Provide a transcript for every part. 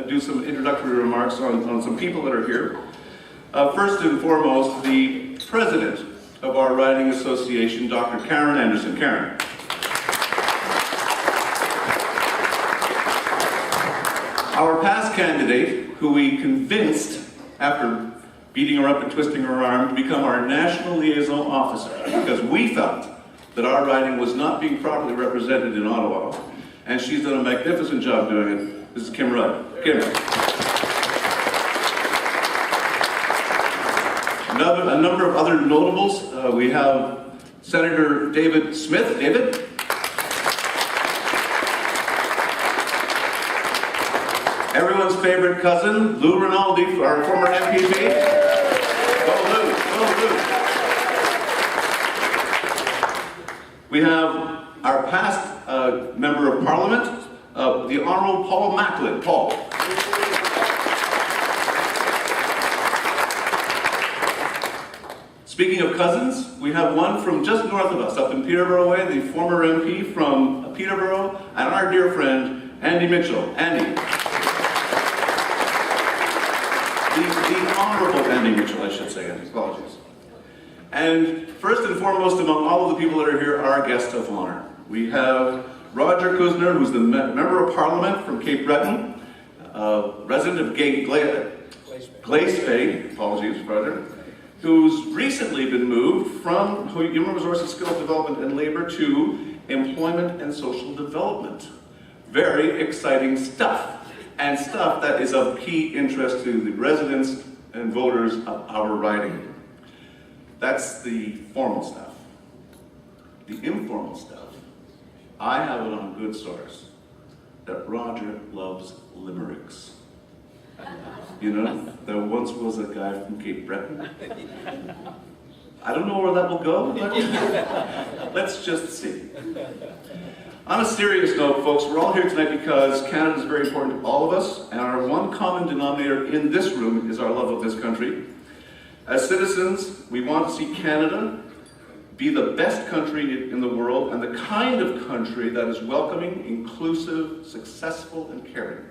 do some introductory remarks on some people that are here. First and foremost, the president of our riding association, Dr. Karen Anderson. Karen. Our past candidate, who we convinced, after beating her up and twisting her arm, to become our national liaison officer, because we felt that our riding was not being properly represented in Ottawa, and she's done a magnificent job doing it. This is Kim Rudd. Kim. A number of other notables. We have Senator David Smith. David? Everyone's favorite cousin, Lou Rinaldi, our former MPP. Go Lou, go Lou. We have our past member of Parliament, the Honourable Paul Macklin. Paul. Speaking of cousins, we have one from just north of us, up in Peterborough Way, the former MP from Peterborough, and our dear friend, Andy Mitchell. Andy. The Honourable Andy Mitchell, I should say, and apologies. And first and foremost among all of the people that are here are our guest of honor. We have Roger Cuzner, who's the Member of Parliament from Cape Breton, resident of Glace Bay, apologies, Roger, who's recently been moved from Human Resources, Skills Development and Labour to Employment and Social Development. Very exciting stuff. And stuff that is of key interest to the residents and voters of our riding. That's the formal stuff. The informal stuff, I have it on good source that Roger loves limericks. You know, there once was a guy from Cape Breton. I don't know where that will go, but let's just see. On a serious note, folks, we're all here tonight because Canada is very important to all of us, and our one common denominator in this room is our love of this country. As citizens, we want to see Canada be the best country in the world, and the kind of country that is welcoming, inclusive, successful, and caring.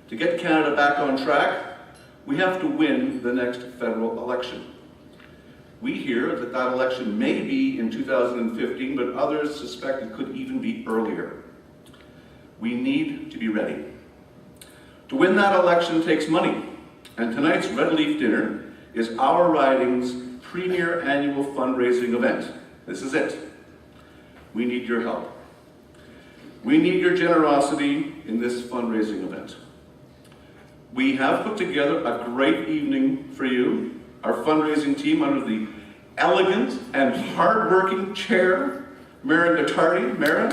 To get Canada back on track, we have to win the next federal election. We hear that that election may be in 2015, but others suspect it could even be earlier. We need to be ready. To win that election takes money, and tonight's Red Leaf Dinner is our riding's premier annual fundraising event. This is it. We need your help. We need your generosity in this fundraising event. We have put together a great evening for you. Our fundraising team, under the elegant and hard-working chair, Mara Gattardi, Mara,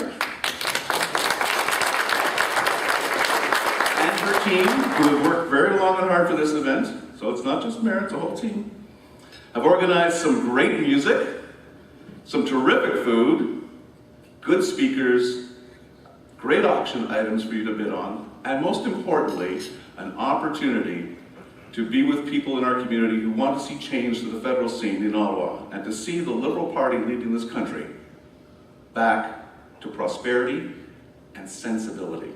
and her team, who have worked very long and hard for this event, so it's not just Mara, it's a whole team, have organized some great music, some terrific food, good speakers, great auction items for you to bid on, and most importantly, an opportunity to be with people in our community who want to see change to the federal scene in Ottawa, and to see the Liberal Party leading this country back to prosperity and sensibility.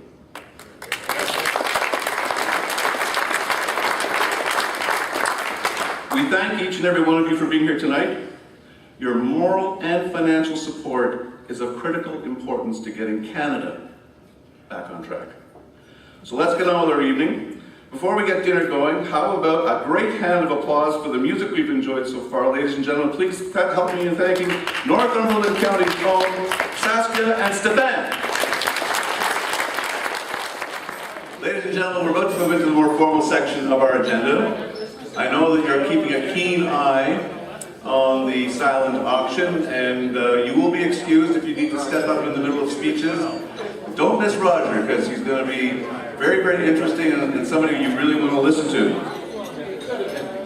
We thank each and every one of you for being here tonight. Your moral and financial support is of critical importance to getting Canada back on track. So let's get on with our evening. Before we get dinner going, how about a great hand of applause for the music we've enjoyed so far. Ladies and gentlemen, please help me in thanking Northumberland County's own Saskia and Stefan. Ladies and gentlemen, we're about to move into the more formal section of our agenda. I know that you're keeping a keen eye on the silent auction, and you will be excused if you need to step up in the middle of speeches. Don't miss Roger, because he's going to be very, very interesting and somebody you really want to listen to.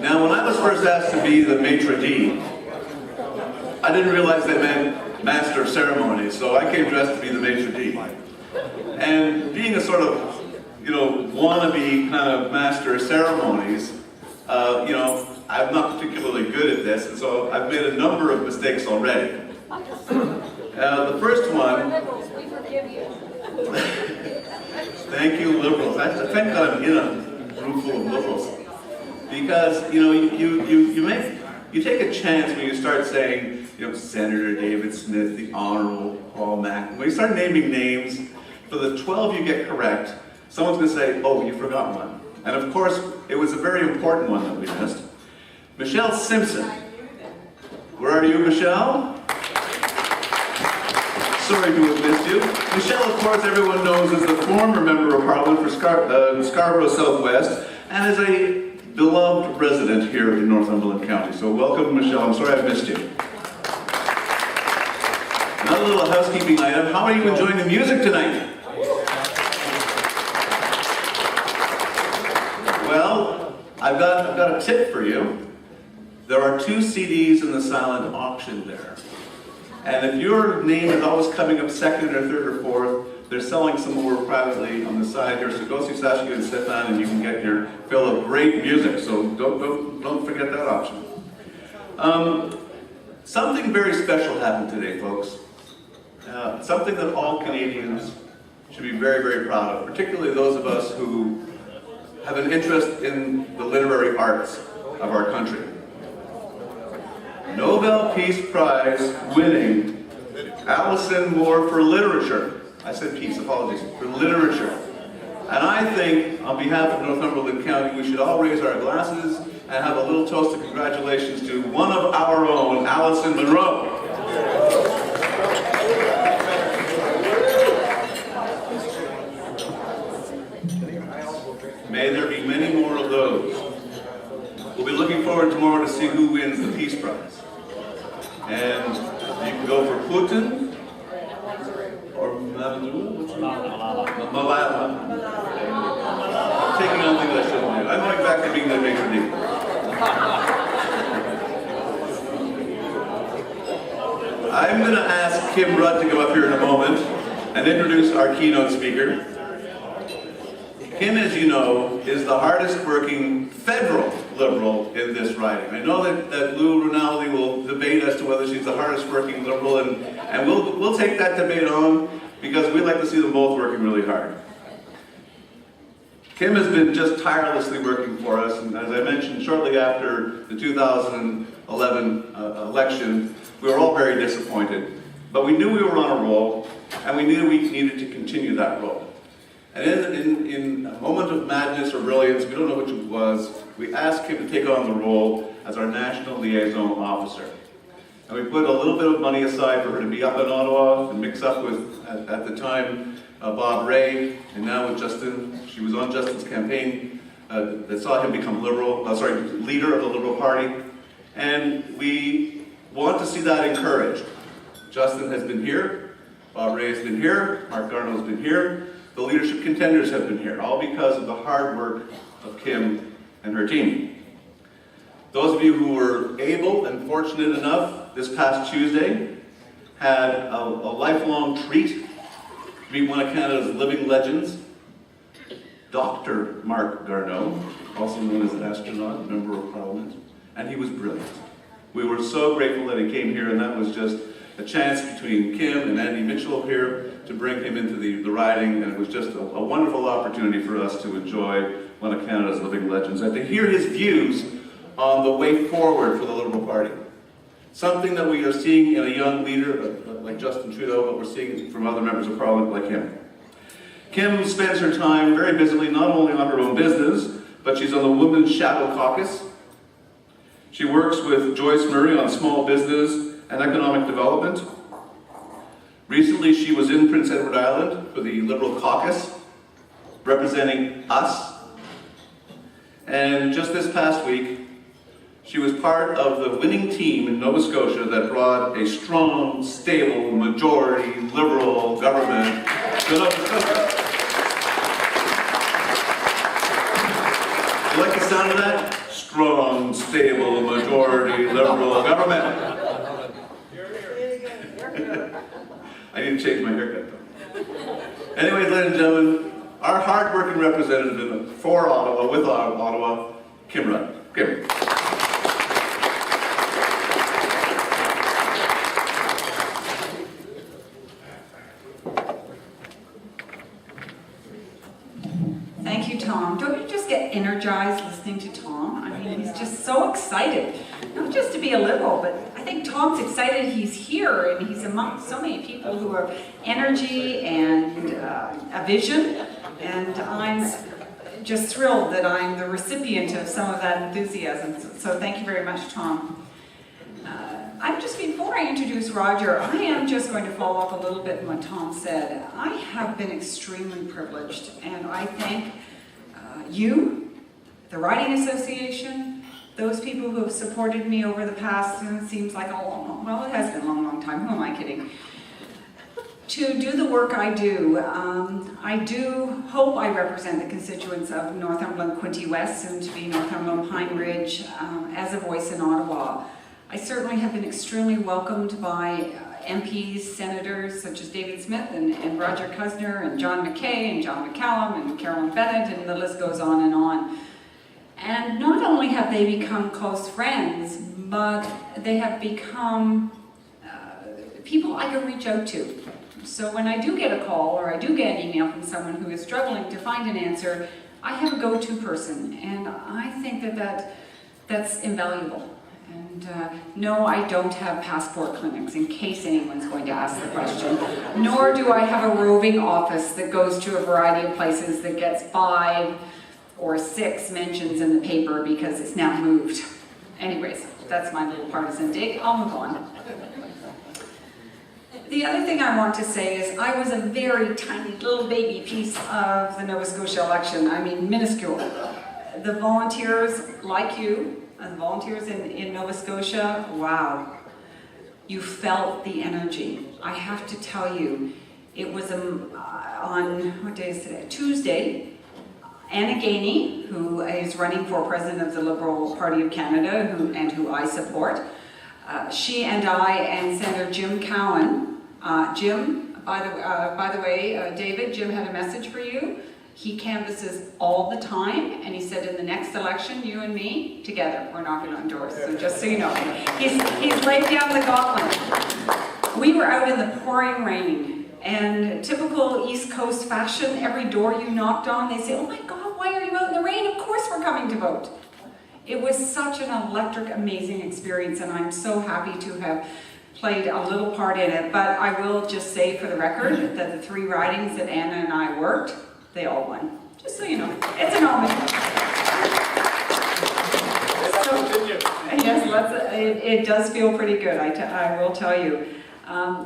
Now, when I was first asked to be the maitre d', I didn't realize they meant master of ceremonies, so I came dressed to be the maitre d'. And being a sort of, wannabe kind of master of ceremonies, I'm not particularly good at this, and so I've made a number of mistakes already. The first one Thank you, Liberals. Thank God I'm in a room full of Liberals. Because, you know, you take a chance when you start saying, you know, Senator David Smith, the Honorable Paul Mack. When you start naming names, for the 12 you get correct, someone's going to say, oh, you forgot one. And of course, it was a very important one that we missed. Michelle Simpson. Where are you, Michelle? Sorry to have missed you. Michelle, of course, everyone knows is the former Member of Parliament for Scarborough Southwest, and is a beloved resident here in Northumberland County. So welcome, Michelle. I'm sorry I've missed you. Another little housekeeping item. How are you enjoying the music tonight? Well, I've got a tip for you. There are 2 CDs in the silent auction there. And if your name is always coming up second or third or fourth, they're selling some more privately on the side here. So go see Saskia and Stefan and you can get your fill of great music. So don't forget that option. Something very special happened today, folks. Something that all Canadians should be very, very proud of, particularly those of us who have an interest in the literary arts of our country. Nobel Peace Prize winning Alison Moore for literature. I said peace, apologies, for literature. And I think, on behalf of Northumberland County, we should all raise our glasses and have a little toast of congratulations to one of our own, Alison Monroe. May there be many more of those. We'll be looking forward tomorrow to see who wins the Peace Prize. And you can go for Putin or Malala. I'm taking on things I shouldn't do. I'm going back to being the major league. I'm going to ask Kim Rudd to go up here in a moment and introduce our keynote speaker. Kim, as you know, is the hardest working federal Liberal in this riding. I know that Lou Rinaldi will debate as to whether she's the hardest working Liberal, and we'll take that debate on because we like to see them both working really hard. Kim has been just tirelessly working for us, and as I mentioned, shortly after the 2011 election, we were all very disappointed. But we knew we were on a roll, and we knew we needed to continue that roll. And in a moment of madness or brilliance, we don't know which it was, we asked him to take on the role as our National Liaison Officer. And we put a little bit of money aside for her to be up in Ottawa and mix up with, at the time, Bob Ray, and now with Justin. She was on Justin's campaign that saw him become leader of the Liberal Party. And we want to see that encouraged. Justin has been here, Bob Ray has been here, Mark Garneau has been here. The leadership contenders have been here, all because of the hard work of Kim and her team. Those of you who were able and fortunate enough this past Tuesday had a lifelong treat to meet one of Canada's living legends, Dr. Mark Garneau, also known as an astronaut, Member of Parliament, and he was brilliant. We were so grateful that he came here, and that was just a chance between Kim and Andy Mitchell here to bring him into the riding, and it was just a wonderful opportunity for us to enjoy one of Canada's living legends and to hear his views on the way forward for the Liberal Party. Something that we are seeing in a young leader like Justin Trudeau, but we're seeing from other members of Parliament like him. Kim spends her time very busily not only on her own business, but she's on the Women's Shadow Caucus. She works with Joyce Murray on small business and economic development. Recently, she was in Prince Edward Island for the Liberal Caucus, representing us. And just this past week, she was part of the winning team in Nova Scotia that brought a strong, stable, majority Liberal government to Nova Scotia. You like the sound of that? Strong, stable, majority Liberal government. I need to change my haircut though. Anyways, ladies and gentlemen, our hard-working representative for Ottawa, with Ottawa, Kim Rudd. Kim. Tom. Don't you just get energized listening to Tom? I mean, he's just so excited. Not just to be a Liberal, but I think Tom's excited he's here and he's among so many people who have energy and a vision. And I'm just thrilled that I'm the recipient of some of that enthusiasm. So thank you very much, Tom. Before I introduce Roger, I am just going to follow up a little bit on what Tom said. I have been extremely privileged, and I thank you, the Riding Association, those people who have supported me over the past, it seems like it has been a long time, who am I kidding? To do the work I do hope I represent the constituents of Northumberland-Quinte West, soon to be Northumberland-Pine Ridge, as a voice in Ottawa. I certainly have been extremely welcomed by MPs, senators such as David Smith and Roger Cuzner and John McKay and John McCallum and Carolyn Bennett, and the list goes on and on. And not only have they become close friends, but they have become people I can reach out to. So when I do get a call or I do get an email from someone who is struggling to find an answer, I have a go-to person, and I think that's invaluable. And no, I don't have passport clinics, in case anyone's going to ask the question. Nor do I have a roving office that goes to a variety of places that gets 5 or 6 mentions in the paper because it's now moved. Anyways, that's my little partisan dig. I'll move on. The other thing I want to say is I was a very tiny little baby piece of the Nova Scotia election. I mean, minuscule. The volunteers like you, and volunteers in Nova Scotia, wow, you felt the energy. I have to tell you, it was on, what day is today? Tuesday, Anna Gainey, who is running for president of the Liberal Party of Canada, who I support, she and I and Senator Jim Cowan, Jim, by the way, David, Jim had a message for you. He canvasses all the time, and he said in the next election, you and me, together, we're knocking on doors, so just so you know. He's laid down the gauntlet. We were out in the pouring rain, and typical East Coast fashion, every door you knocked on, they say, oh my God, why are you out in the rain? Of course we're coming to vote. It was such an electric, amazing experience, and I'm so happy to have played a little part in it, but I will just say for the record that the 3 ridings that Anna and I worked, they all won. Just so you know. It's an homage. Yes, it does feel pretty good, I will tell you.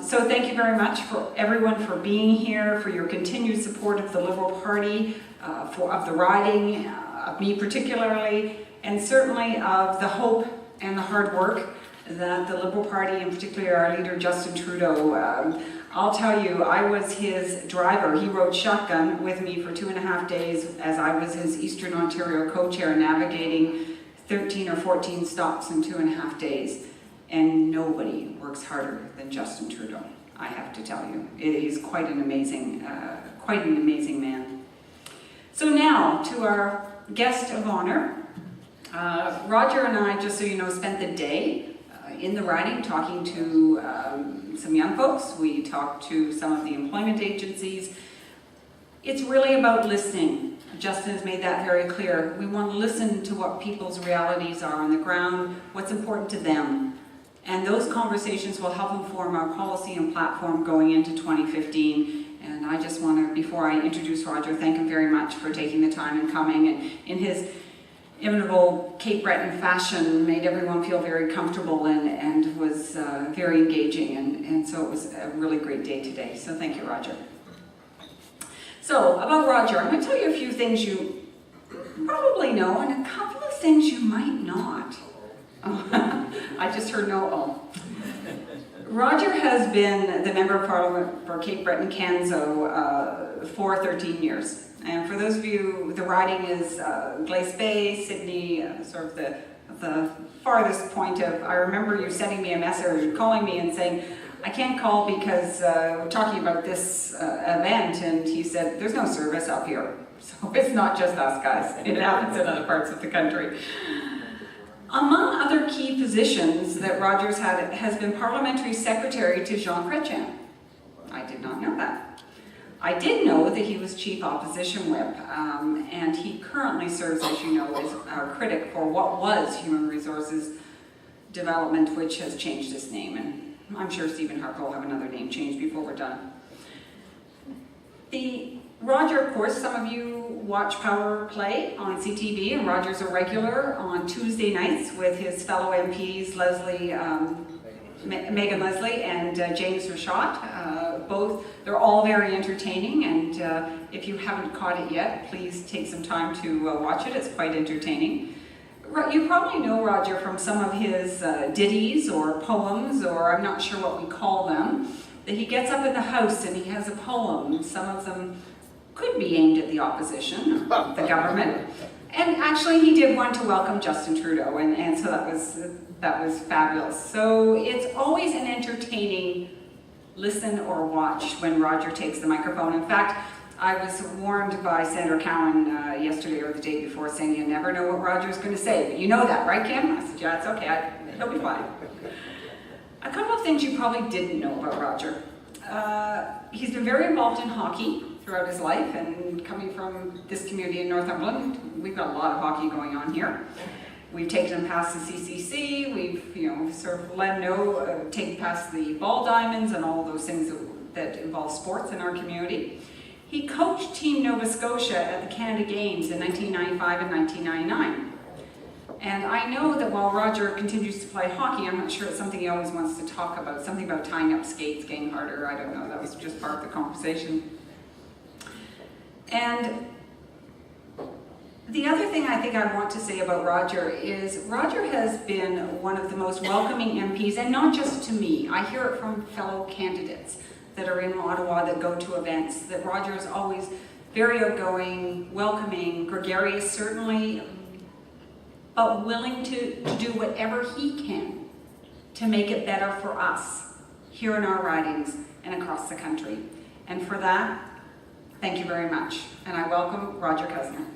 So thank you very much for everyone for being here, for your continued support of the Liberal Party, of the riding, of me particularly, and certainly of the hope and the hard work that the Liberal Party, and particularly our leader Justin Trudeau, I'll tell you, I was his driver. He rode shotgun with me for 2.5 days as I was his Eastern Ontario co-chair, navigating 13 or 14 stops in 2.5 days. And nobody works harder than Justin Trudeau, I have to tell you. He's quite an amazing man. So now to our guest of honor. Roger and I, just so you know, spent the day in the riding talking to some young folks. We talked to some of the employment agencies. It's really about listening. Justin has made that very clear. We want to listen to what people's realities are on the ground, what's important to them. And those conversations will help inform our policy and platform going into 2015. And I just want to, before I introduce Roger, thank him very much for taking the time and coming. And in his inimitable Cape Breton fashion, made everyone feel very comfortable and was very engaging. And so it was a really great day today. So thank you, Roger. So about Roger, I'm going to tell you a few things you probably know and a couple of things you might not. I just heard no oh. Roger has been the Member of Parliament for Cape Breton-Canso for 13 years. And for those of you, the riding is Glace Bay, Sydney, sort of the farthest point of, I remember you sending me a message, calling me and saying, I can't call because we're talking about this event, and he said, there's no service up here. So it's not just us guys, it happens in other parts of the country. Among other key positions that Roger's had has been Parliamentary Secretary to Jean Chrétien. I did not know that. I did know that he was Chief Opposition Whip, and he currently serves, as you know, as our critic for what was Human Resources Development, which has changed its name, and I'm sure Stephen Harper will have another name change before we're done. Roger, of course, some of you watch Power Play on CTV, and Roger's a regular on Tuesday nights with his fellow MPs, Megan Leslie and James Rashad. Both, they're all very entertaining, and if you haven't caught it yet, please take some time to watch it. It's quite entertaining. You probably know Roger from some of his ditties or poems, or I'm not sure what we call them, that he gets up in the House and he has a poem. Some of them could be aimed at the opposition, the government. And actually he did one to welcome Justin Trudeau, and so that was fabulous. So it's always an entertaining listen or watch when Roger takes the microphone. In fact, I was warned by Senator Cowan yesterday or the day before, saying you never know what Roger's going to say. But you know that, right, Kim? I said, yeah, it's okay. He'll be fine. A couple of things you probably didn't know about Roger. He's been very involved in hockey throughout his life, and coming from this community in Northumberland, we've got a lot of hockey going on here. We've taken him past the CCC, we've sort of let him know, taken past the ball diamonds and all those things that involve sports in our community. He coached Team Nova Scotia at the Canada Games in 1995 and 1999. And I know that while Roger continues to play hockey, I'm not sure it's something he always wants to talk about, something about tying up skates, getting harder, I don't know, that was just part of the conversation. And the other thing I think I want to say about Roger is Roger has been one of the most welcoming MPs, and not just to me. I hear it from fellow candidates that are in Ottawa that go to events, that Roger is always very outgoing, welcoming, gregarious certainly, but willing to do whatever he can to make it better for us here in our ridings and across the country. And for that, thank you very much. And I welcome Roger Cuzner.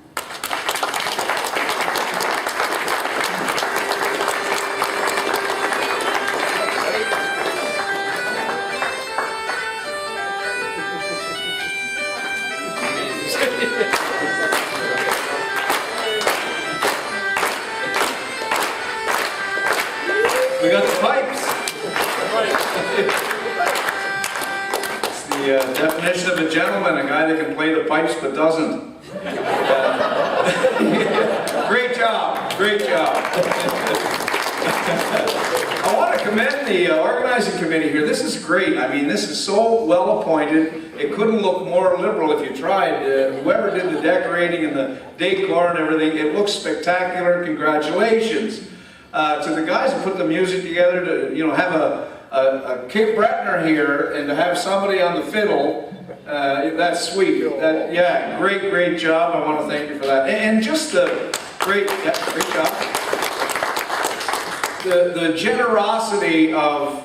We got the pipes. It's the definition of a gentleman, a guy that can play the pipes but doesn't. Great job, great job. I want to commend the organizing committee here. This is great. I mean, this is so well appointed. It couldn't look more liberal if you tried. Whoever did the decorating and the decor and everything, it looks spectacular. Congratulations. To the guys who put the music together, to have a Cape Bretoner here and to have somebody on the fiddle, that's sweet. Yeah, great job. I want to thank you for that. And just the great job. The generosity of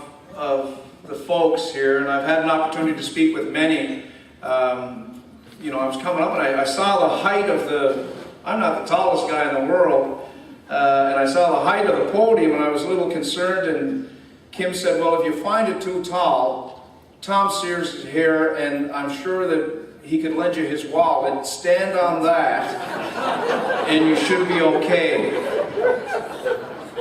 the folks here, and I've had an opportunity to speak with many. I was coming up and I saw the height of I'm not the tallest guy in the world. And I saw the height of the podium and I was a little concerned, and Kim said, well, if you find it too tall, Tom Sears is here and I'm sure that he could lend you his wallet. Stand on that and you should be okay.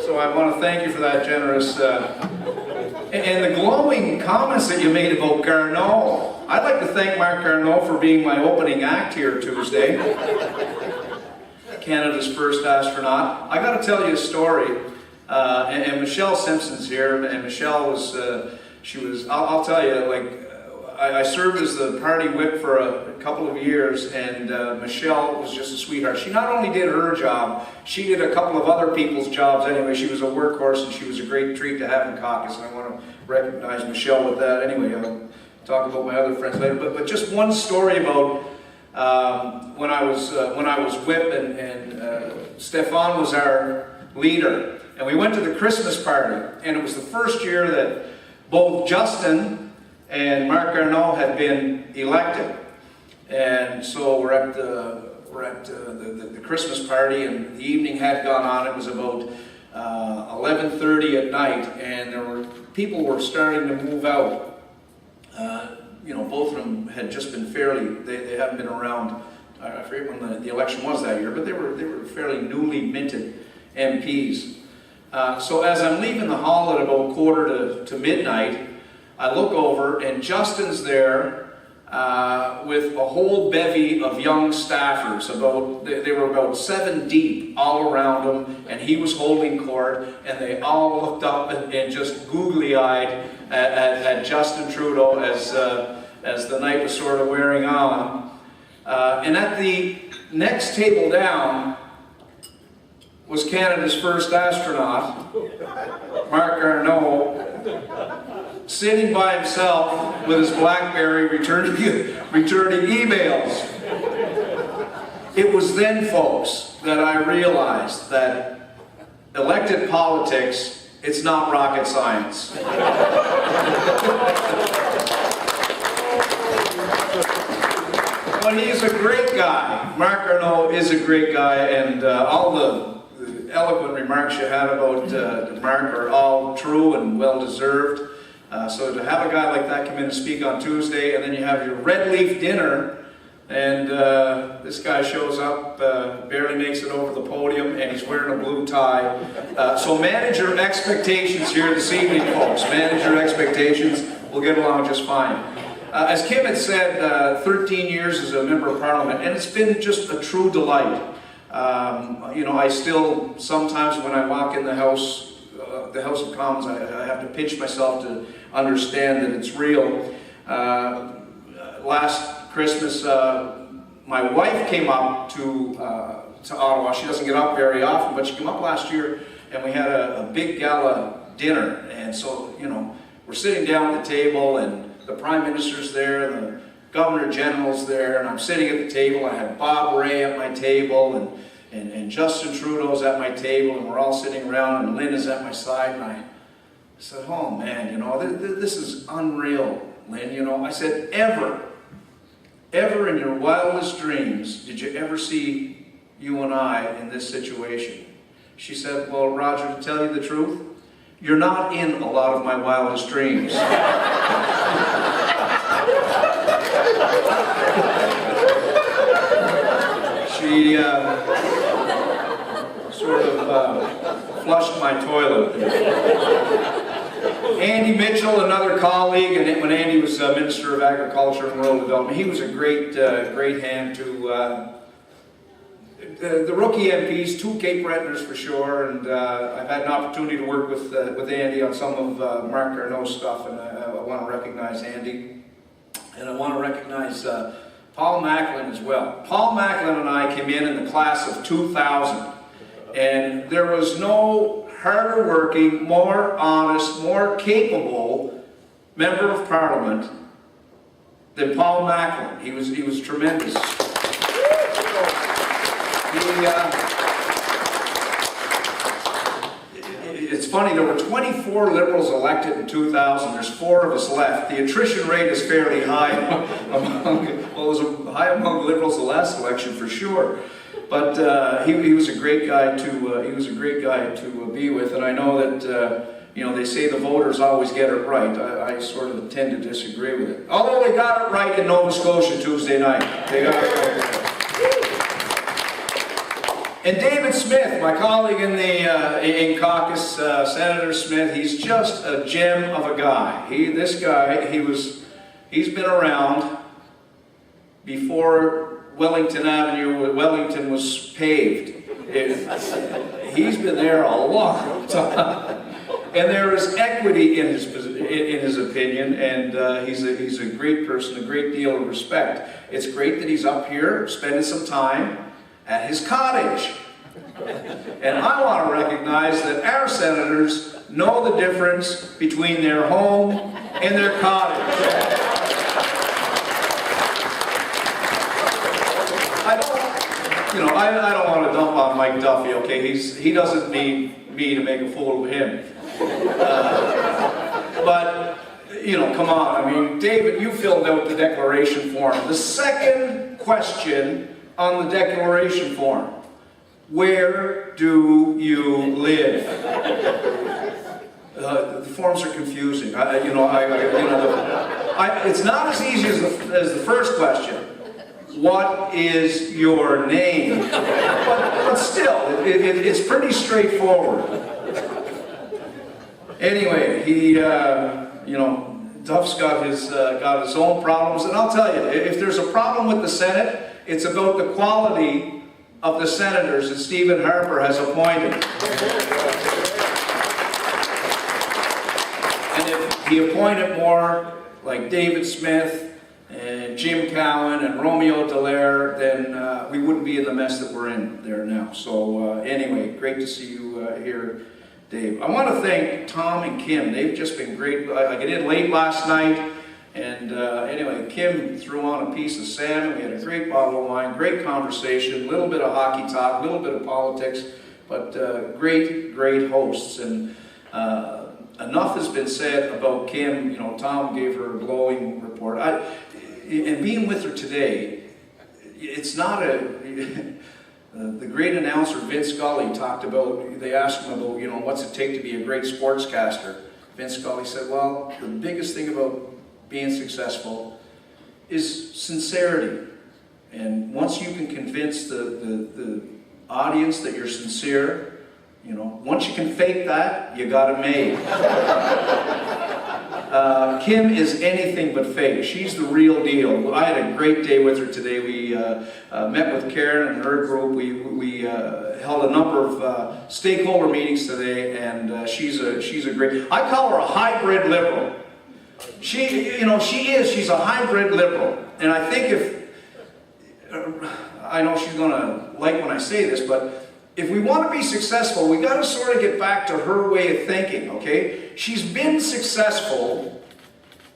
So I want to thank you for that generous and the glowing comments that you made about Garneau. I'd like to thank Mark Garneau for being my opening act here Tuesday. Canada's first astronaut. I got to tell you a story, and Michelle Simpson's here, and Michelle was, I'll tell you, I served as the party whip for a couple of years, and Michelle was just a sweetheart. She not only did her job, she did a couple of other people's jobs anyway. She was a workhorse, and she was a great treat to have in caucus, and I want to recognize Michelle with that. Anyway, I'll talk about my other friends later, but just one story about when I was whip, and Stefan was our leader, and we went to the Christmas party, and it was the first year that both Justin and Mark Garneau had been elected, and so we're at the Christmas party, and the evening had gone on. It was about 11:30 at night, and people were starting to move out. both of them had just been they haven't been around, I forget when the election was that year, but they were fairly newly minted MPs. So as I'm leaving the hall at about quarter to midnight, I look over and Justin's there with a whole bevy of young staffers. They were about 7 deep all around him, and he was holding court, and they all looked up and just googly-eyed at Justin Trudeau as the night was sort of wearing on. And at the next table down was Canada's first astronaut, Mark Arnault, sitting by himself with his BlackBerry returning emails. It was then, folks, that I realized that elected politics, it's not rocket science. But he's a great guy. Mark Arnault is a great guy, and all the eloquent remarks you had about Mark are all true and well-deserved. So to have a guy like that come in and speak on Tuesday, and then you have your red leaf dinner, and this guy shows up, barely makes it over the podium, and he's wearing a blue tie. So manage your expectations here this evening, folks. Manage your expectations. We'll get along just fine. As Kim had said, 13 years as a member of Parliament, and it's been just a true delight. I still, sometimes when I walk in the House of Commons, I have to pinch myself to understand that it's real. Last Christmas, my wife came up to Ottawa. She doesn't get up very often, but she came up last year, and we had a big gala dinner. And so, we're sitting down at the table, and the Prime Minister's there, and the Governor General's there, and I'm sitting at the table. I had Bob Ray at my table, and Justin Trudeau's at my table, and we're all sitting around, and Lynn is at my side, and I said, oh man, this is unreal, Lynn. I said, ever in your wildest dreams, did you ever see you and I in this situation? She said, well, Roger, to tell you the truth, you're not in a lot of my wildest dreams. She sort of flushed my toilet. Andy Mitchell, another colleague, and when Andy was Minister of Agriculture and Rural Development, he was a great hand to the rookie MPs, 2 Cape Bretoners for sure, and I've had an opportunity to work with Andy on some of Mark Arnault's stuff, and I want to recognize Andy, and I want to recognize Paul Macklin as well. Paul Macklin and I came in the class of 2000, and there was no harder working, more honest, more capable member of Parliament than Paul Macklin. He was tremendous. It's funny, there were 24 Liberals elected in 2000. There's 4 of us left. The attrition rate is fairly high it was high among Liberals the last election for sure. But he was a great guy to be with, and I know that they say the voters always get it right. I sort of tend to disagree with it. Although they got it right in Nova Scotia Tuesday night. They got it right. And David Smith, my colleague in caucus, Senator Smith, he's just a gem of a guy. He's been around before Wellington was paved. He's been there a long time. And there is equity in his opinion, and he's a great person, a great deal of respect. It's great that he's up here spending some time at his cottage. And I want to recognize that our senators know the difference between their home and their cottage. I don't want to dump on Mike Duffy, okay? He doesn't need me to make a fool of him. But, come on. I mean, David, you filled out the declaration form. The second question on the declaration form, where do you live? The forms are confusing. It's not as easy as the first question. What is your name? But still, it's pretty straightforward. Anyway, he, Duff's got his own problems, and I'll tell you, if there's a problem with the Senate, it's about the quality of the senators that Stephen Harper has appointed. And if he appointed more like David Smith and Jim Cowan and Romeo Dallaire, then we wouldn't be in the mess that we're in there now. So anyway, great to see you here, Dave. I want to thank Tom and Kim. They've just been great. I got in late last night, and anyway, Kim threw on a piece of salmon. We had a great bottle of wine, great conversation, a little bit of hockey talk, a little bit of politics, but great hosts. And enough has been said about Kim. Tom gave her a glowing report. And being with her today, it's not the great announcer Vince Scully talked about, they asked him about, what's it take to be a great sportscaster? Vince Scully said, well, the biggest thing about being successful is sincerity. And once you can convince the audience that you're sincere, once you can fake that, you got it made. Kim is anything but fake. She's the real deal. I had a great day with her today. We met with Karen and her group. We held a number of stakeholder meetings today, and she's a great. I call her a hybrid liberal. She's a hybrid liberal, and I think I know she's going to like when I say this, but if we want to be successful, we got to sort of get back to her way of thinking, okay? She's been successful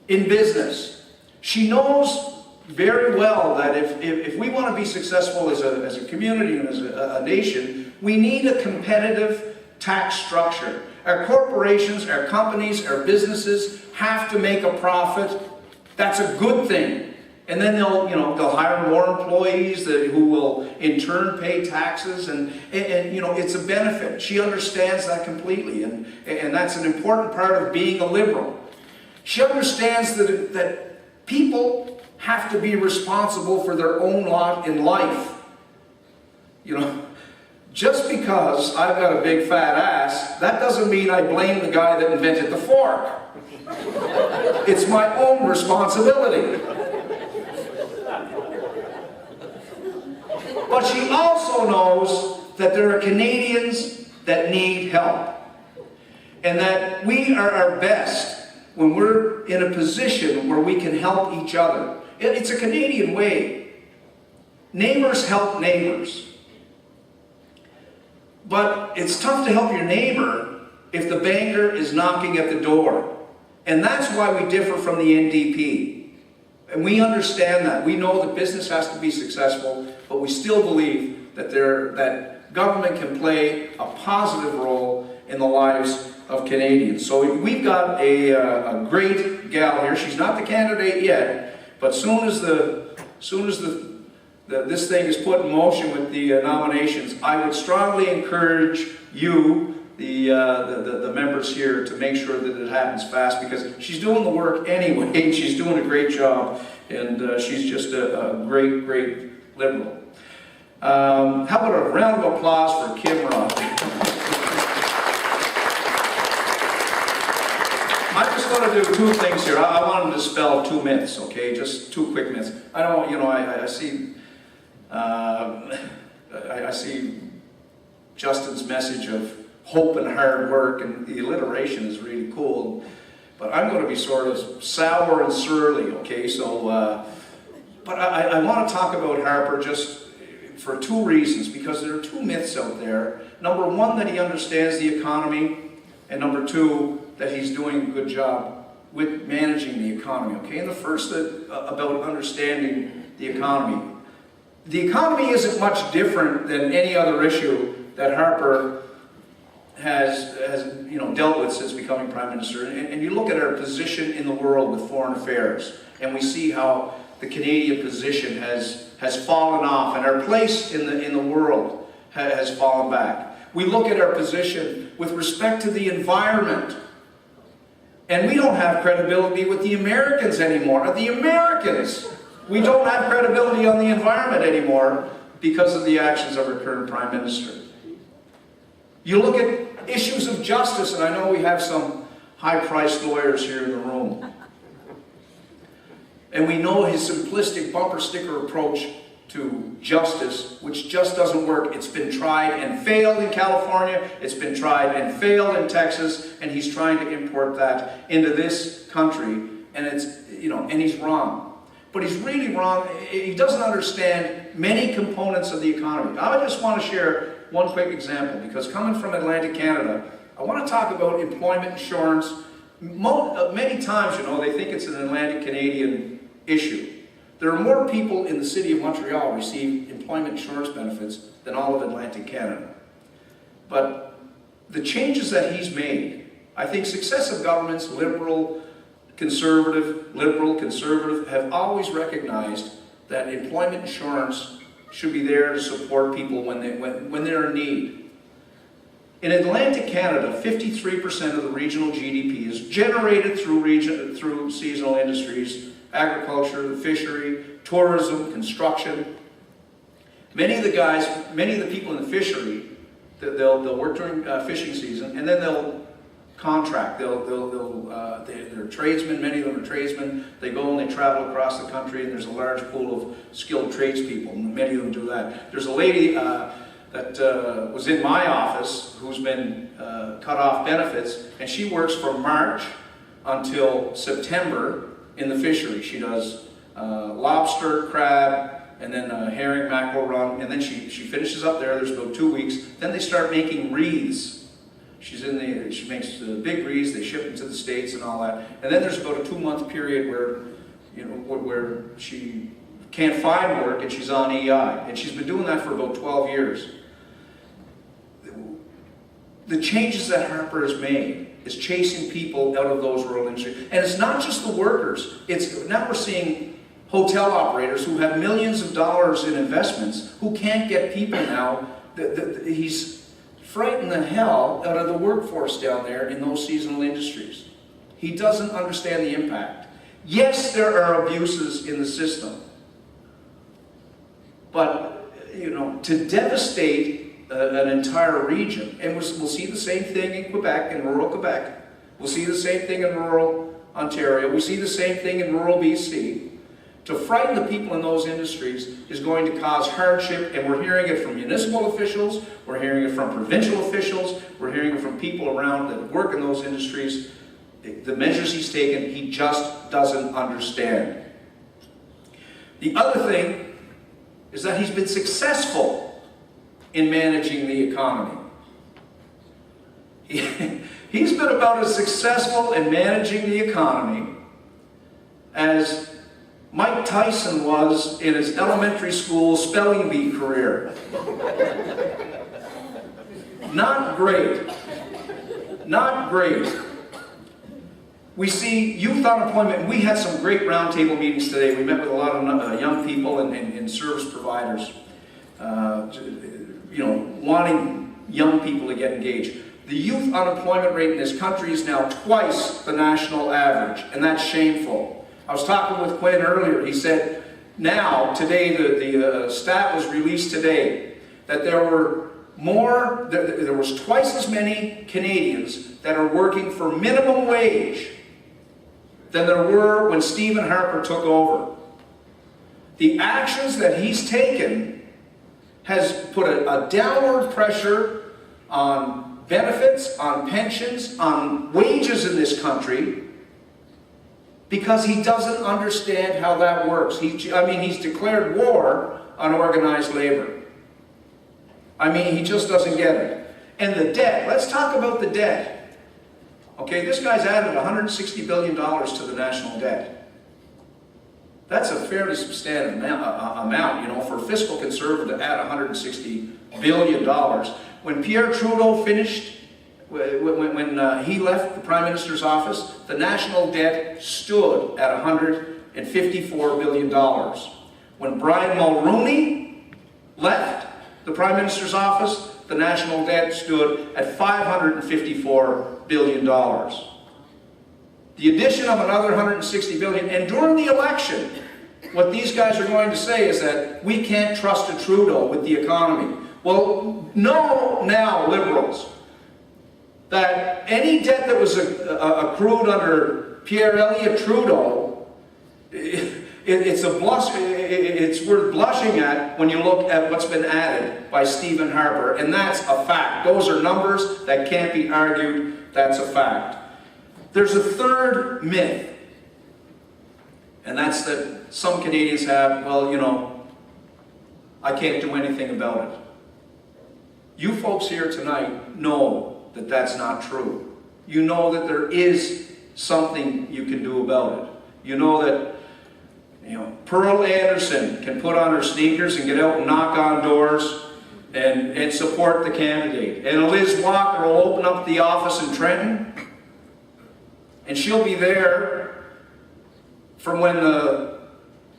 in business. She knows very well that if we want to be successful as a community and as a nation, we need a competitive tax structure. Our corporations, our companies, our businesses have to make a profit. That's a good thing. And then they'll hire more employees who will in turn pay taxes, and it's a benefit. She understands that completely, and that's an important part of being a liberal. She understands that people have to be responsible for their own lot in life. Just because I've got a big fat ass, that doesn't mean I blame the guy that invented the fork. It's my own responsibility. But she also knows that there are Canadians that need help. And that we are our best when we're in a position where we can help each other. It's a Canadian way. Neighbors help neighbors. But it's tough to help your neighbor if the banker is knocking at the door. And that's why we differ from the NDP. And we understand that. We know that business has to be successful, but we still believe that government can play a positive role in the lives of Canadians. So we've got a great gal here. She's not the candidate yet, but soon as this thing is put in motion with the nominations, I would strongly encourage you, the members here, to make sure that it happens fast, because she's doing the work anyway, and she's doing a great job, and she's just a great liberal. How about a round of applause for Kim Roth? I'm just going to do two things here. I want to dispel two myths, okay? Just two quick myths. I don't, I see Justin's message of hope and hard work, and the alliteration is really cool. But I'm going to be sort of sour and surly, okay? So, but I want to talk about Harper just for two reasons, because there are two myths out there. Number one, that he understands the economy, and number two, that he's doing a good job with managing the economy, okay? And the first about understanding the economy. The economy isn't much different than any other issue that Harper has dealt with since becoming Prime Minister. And you look at our position in the world with foreign affairs, and we see how the Canadian position has fallen off, and our place in the world has fallen back. We look at our position with respect to the environment. And we don't have credibility with the Americans anymore. The Americans! We don't have credibility on the environment anymore because of the actions of our current Prime Minister. You look at issues of justice, and I know we have some high-priced lawyers here in the room. And we know his simplistic bumper sticker approach to justice, which just doesn't work. It's been tried and failed in California, it's been tried and failed in Texas, and he's trying to import that into this country, and it's, you know, and he's wrong. But he's really wrong. He doesn't understand many components of the economy. I just want to share one quick example, because coming from Atlantic Canada, I want to talk about employment insurance. Many times, you know, they think it's an Atlantic Canadian issue. There are more people in the city of Montreal receive employment insurance benefits than all of Atlantic Canada. But the changes that he's made, I think successive governments, liberal, conservative, have always recognized that employment insurance should be there to support people when they're in need. In Atlantic Canada, 53% of the regional GDP is generated through seasonal industries, agriculture, the fishery, tourism, construction. Many of the people in the fishery, they'll work during fishing season, and then they'll contract. They're tradesmen. Many of them are tradesmen. They go and they travel across the country, and there's a large pool of skilled tradespeople, and many of them do that. There's a lady that was in my office who's been cut off benefits, and she works from March until September in the fishery. She does lobster, crab, and then herring, mackerel, run, and then she finishes up there. There's about 2 weeks. Then they start making wreaths. She makes big wreaths. They ship them to the States and all that. And then there's about a 2-month period where, you know, where she can't find work and she's on EI, and she's been doing that for about 12 years. The changes that Harper has made is chasing people out of those rural industries. And it's not just the workers. Now we're seeing hotel operators who have millions of dollars in investments who can't get people now. He's frightened the hell out of the workforce down there in those seasonal industries. He doesn't understand the impact. Yes, there are abuses in the system. But, you know, to devastate an entire region, and we'll see the same thing in Quebec, in rural Quebec. We'll see the same thing in rural Ontario. We see the same thing in rural BC. To frighten the people in those industries is going to cause hardship, and we're hearing it from municipal officials, we're hearing it from provincial officials, we're hearing it from people around that work in those industries. The measures he's taken, he just doesn't understand. The other thing is that he's been successful in managing the economy. He's been about as successful in managing the economy as Mike Tyson was in his elementary school spelling bee career. Not great. Not great. We see youth unemployment. We had some great roundtable meetings today. We met with a lot of young people and service providers, you know, wanting young people to get engaged. The youth unemployment rate in this country is now twice the national average, and that's shameful. I was talking with Quinn earlier. He said, now, today, the stat was released today, that there was twice as many Canadians that are working for minimum wage than there were when Stephen Harper took over. The actions that he's taken has put a downward pressure on benefits, on pensions, on wages in this country, because he doesn't understand how that works. He's declared war on organized labor. I mean, he just doesn't get it. And the debt, let's talk about the debt. Okay, this guy's added $160 billion to the national debt. That's a fairly substantive amount, you know, for a fiscal conservative to add $160 billion. When Pierre Trudeau finished, when he left the Prime Minister's office, the national debt stood at $154 billion. When Brian Mulroney left the Prime Minister's office, the national debt stood at $554 billion. the addition of another 160 billion, and during the election, what these guys are going to say is that we can't trust a Trudeau with the economy. Well, know now, Liberals, that any debt that was accrued under Pierre Elliott Trudeau, it's worth blushing at when you look at what's been added by Stephen Harper, and that's a fact. Those are numbers that can't be argued. That's a fact. There's a third myth, and that's that some Canadians have, well, you know, I can't do anything about it. You folks here tonight know that that's not true. You know that there is something you can do about it. You know that, you know, Pearl Anderson can put on her sneakers and get out and knock on doors and support the candidate. And Liz Walker will open up the office in Trenton, and she'll be there from when the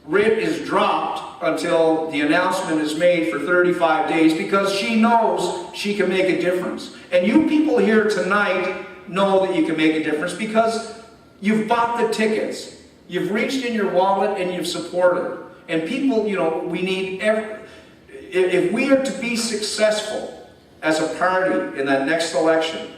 writ is dropped until the announcement is made for 35 days, because she knows she can make a difference. And you people here tonight know that you can make a difference because you've bought the tickets. You've reached in your wallet and you've supported. And people, you know, we need if we are to be successful as a party in that next election,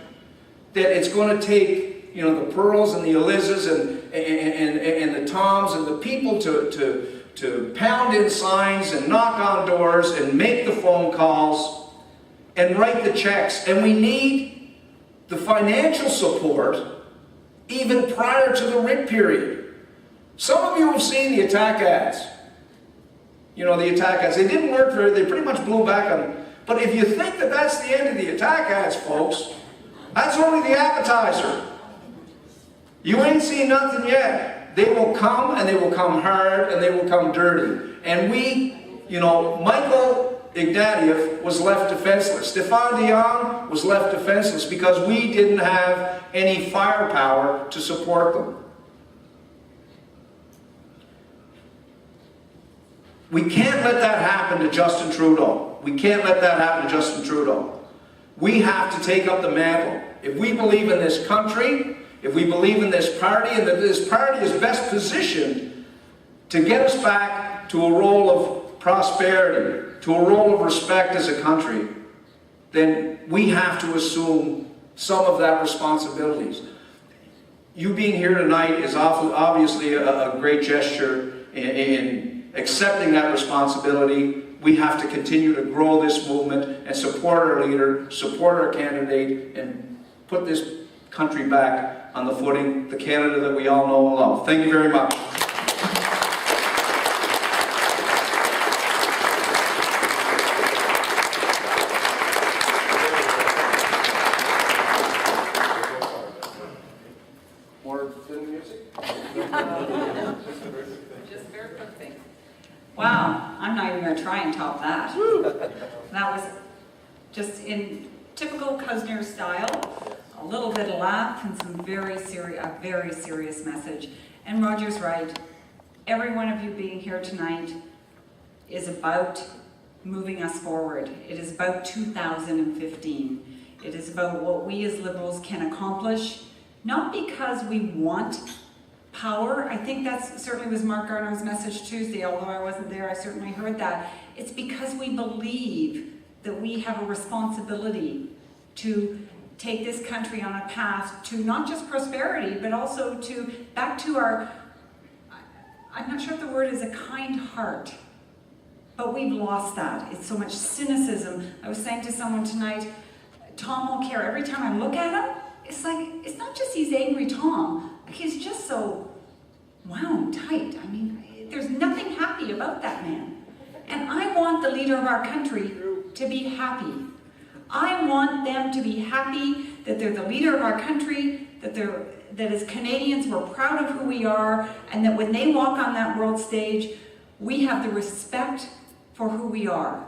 that it's going to take, you know, the Pearls and the Elizas and the Toms and the people to pound in signs and knock on doors and make the phone calls and write the checks. And we need the financial support even prior to the writ period. Some of you have seen the attack ads. You know, the attack ads. They didn't work they pretty much blew back on them. But if you think that that's the end of the attack ads, folks, that's only the appetizer. You ain't seen nothing yet. They will come, and they will come hard, and they will come dirty. And we, you know, Michael Ignatieff was left defenseless. Stéphane Dion was left defenseless because we didn't have any firepower to support them. We can't let that happen to Justin Trudeau. We can't let that happen to Justin Trudeau. We have to take up the mantle. If we believe in this country, if we believe in this party, and that this party is best positioned to get us back to a role of prosperity, to a role of respect as a country, then we have to assume some of that responsibilities. You being here tonight is obviously a great gesture in accepting that responsibility. We have to continue to grow this movement and support our leader, support our candidate, and put this country back on the footing, the Canada that we all know and love. Thank you very much. More film music? Just very quick thing. Wow, I'm not even going to try and top that. That was just in typical Cuzner style, a little bit of laugh and some very serious message. And Roger's right. Every one of you being here tonight is about moving us forward. It is about 2015. It is about what we as Liberals can accomplish, not because we want power. I think that certainly was Mark Garneau's message Tuesday, although I wasn't there, I certainly heard that. It's because we believe that we have a responsibility to take this country on a path to not just prosperity, but also to back to our, I'm not sure if the word is a kind heart, but we've lost that. It's so much cynicism. I was saying to someone tonight, Tom won't care. Every time I look at him, it's like, it's not just he's angry Tom, he's just so wound tight. I mean, there's nothing happy about that man. And I want the leader of our country to be happy. I want them to be happy that they're the leader of our country, that as Canadians we're proud of who we are, and that when they walk on that world stage, we have the respect for who we are.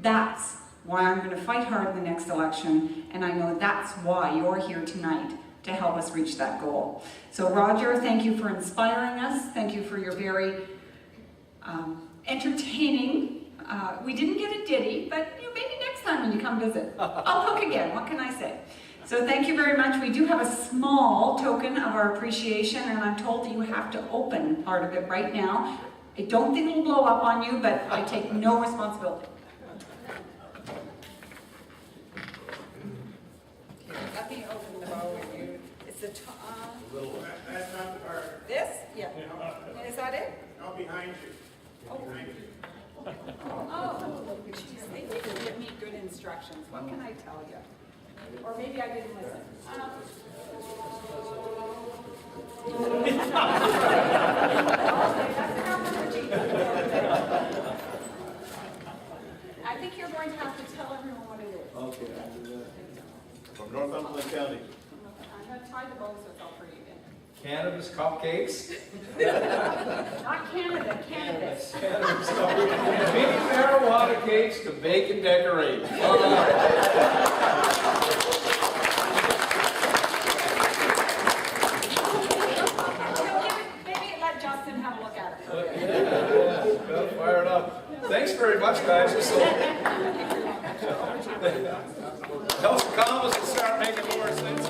That's why I'm going to fight hard in the next election, and I know that's why you're here tonight, to help us reach that goal. So Roger, thank you for inspiring us. Thank you for your very entertaining, we didn't get a ditty, but maybe next time when you come visit, I'll cook again, what can I say? So thank you very much. We do have a small token of our appreciation, and I'm told that you have to open part of it right now. I don't think it'll blow up on you, but I take no responsibility. Let me open the bowl with you. It's the top. That's not the part. This? Yeah. And is that it? No, behind you. Oh. Behind you. Oh, geez, they didn't give me good instructions. What can I tell you? Or maybe I didn't listen. Okay, that's enough energy. I think you're going to have to tell everyone what it is. Okay, I'll do that. From Northumberland County. I'm going to tie the bow so it's all pretty again. Cannabis cupcakes. Not Canada, cannabis. Cannabis cupcakes. Mini marijuana cakes to bake and decorate. Maybe let Justin have a look at it. Yeah, got fired up. Thanks very much, guys. Helps the commas to start making more sense.